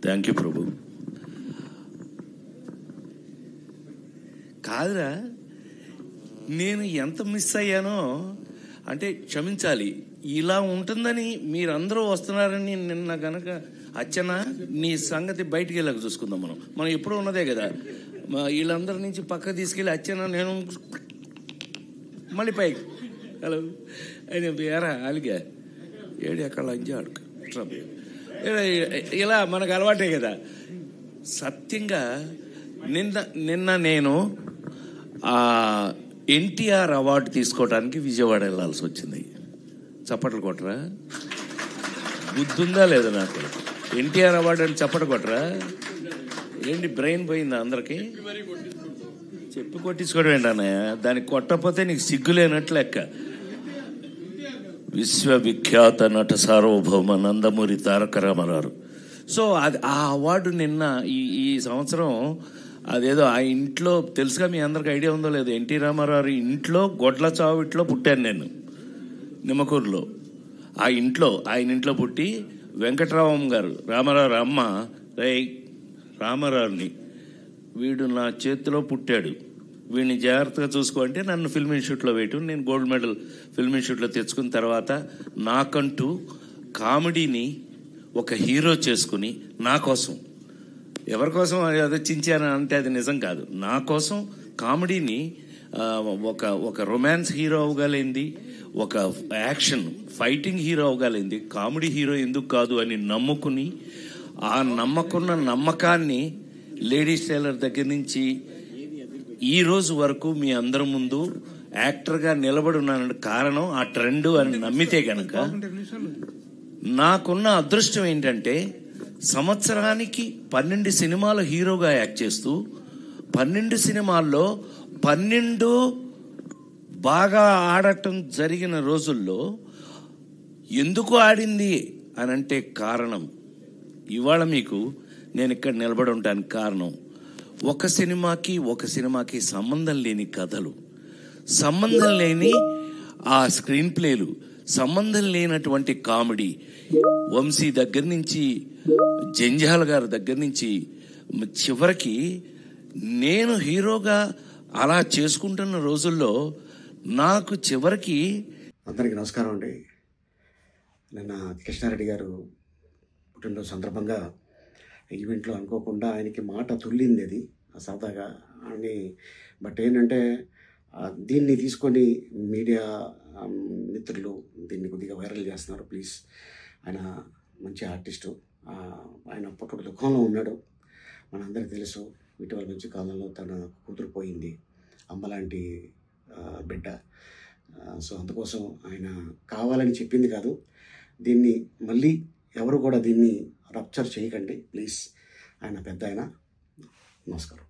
Thank you ప్రభు. కాదురా, నేను ఎంత మిస్ అయ్యానో అంటే క్షమించాలి. ఇలా ఉంటుందని మీరందరూ వస్తున్నారని నిన్న గనక అచ్చనా నీ సంగతి బయటికి వెళ్ళక చూసుకుందాం. మనం ఎప్పుడూ ఉన్నదే కదా. వీళ్ళందరి నుంచి పక్క తీసుకెళ్ళి అచ్చనా నేను మళ్ళీ పైకి హలో అని ఎరా అలిగా ఏడు ఎక్కడ లంచ్ ఆడుకు ఇలా మనకు అలవాటే కదా. సత్యంగా నిన్న నేను ఎన్టీఆర్ అవార్డు తీసుకోవడానికి విజయవాడ వెళ్ళాల్సి వచ్చింది. చప్పట్లు కొట్టరా? బుద్ధుందా లేదా నాకు? ఎన్టీఆర్ అవార్డు అని చప్పట్లు కొట్టరా? ఏంటి బ్రెయిన్ పోయిందా అందరికి? చెప్పి కొట్టించుకోవడం ఏంటన్నయ్య? దానికి కొట్టకపోతే నీకు సిగ్గులేనట్లు లెక్క. విశ్వవిఖ్యాత నట సార్వభౌమ నందమూరి తారక రామారావు. సో అది ఆ అవార్డు నిన్న ఈ సంవత్సరం అదేదో ఆ ఇంట్లో తెలుసుగా, మీ అందరికి ఐడియా ఉందో లేదో, ఎన్టీ రామారావు ఇంట్లో గొడ్ల చావిట్లో పుట్టాను నేను నిమ్మకూరులో. ఆయన ఇంట్లో పుట్టి వెంకటరామం గారు రామారావు అమ్మ రామారావుని వీడు నా చేతిలో పుట్టాడు, వీడిని జాగ్రత్తగా చూసుకోంటే నన్ను ఫిల్మ్ ఇన్స్టిట్యూట్లో వేయటం. నేను గోల్డ్ మెడల్ ఫిల్మ్ ఇన్స్టిట్యూట్లో తెచ్చుకున్న తర్వాత నాకంటూ కామెడీని ఒక హీరో చేసుకుని నా కోసం, ఎవరి కోసం అదే చించాను అంటే అది నిజం కాదు, నా కోసం కామెడీని ఒక రొమాన్స్ హీరో అవ్వగలిగింది, ఒక యాక్షన్ ఫైటింగ్ హీరో అవ్వగలిగింది, కామెడీ హీరో ఎందుకు కాదు అని నమ్ముకుని ఆ నమ్మకాన్ని లేడీస్ టైలర్ దగ్గర నుంచి ఈ రోజు వరకు మీ అందరి ముందు యాక్టర్గా నిలబడి ఉన్నాను కారణం ఆ ట్రెండ్ అని నమ్మితే కనుక నాకున్న అదృష్టం ఏంటంటే సంవత్సరానికి 12 సినిమాలు హీరోగా యాక్ట్ చేస్తూ 12 సినిమాల్లో 12 బాగా ఆడటం జరిగిన రోజుల్లో ఎందుకు ఆడింది అని అంటే కారణం ఇవాళ మీకు నేను ఇక్కడ నిలబడి ఉండడానికి కారణం ఒక సినిమాకి సంబంధం లేని కథలు, సంబంధం లేని ఆ స్క్రీన్ ప్లేలు, సంబంధం లేనటువంటి కామెడీ, వంశీ దగ్గర నుంచి జంజాల్ గారి దగ్గర నుంచి చివరికి నేను హీరోగా అలా చేసుకుంటున్న రోజుల్లో నాకు చివరికి. అందరికీ నమస్కారం అండి. నిన్న కృష్ణారెడ్డి గారు పుట్టినరోజు సందర్భంగా ఈవెంట్లో అనుకోకుండా ఆయనకి మాట తుల్లింది అది సరదాగా అని. బట్ ఏంటంటే దీన్ని తీసుకొని మీడియా మిత్రులు దీన్ని కొద్దిగా వైరల్ చేస్తున్నారు. ప్లీజ్, ఆయన మంచి ఆర్టిస్టు, ఆయన పుట్టుక దుఃఖంలో ఉన్నాడు, మనందరికీ తెలుసు. ఇటీవల మంచి కాలంలో తన కూతురు పోయింది, అమ్మలాంటి బిడ్డ. సో అందుకోసం ఆయన కావాలని చెప్పింది కాదు. దీన్ని మళ్ళీ ఎవరు కూడా దీన్ని రప్చర్ చేయకండి ప్లీజ్. ఆయన పెద్ద ఆయన. నమస్కారం.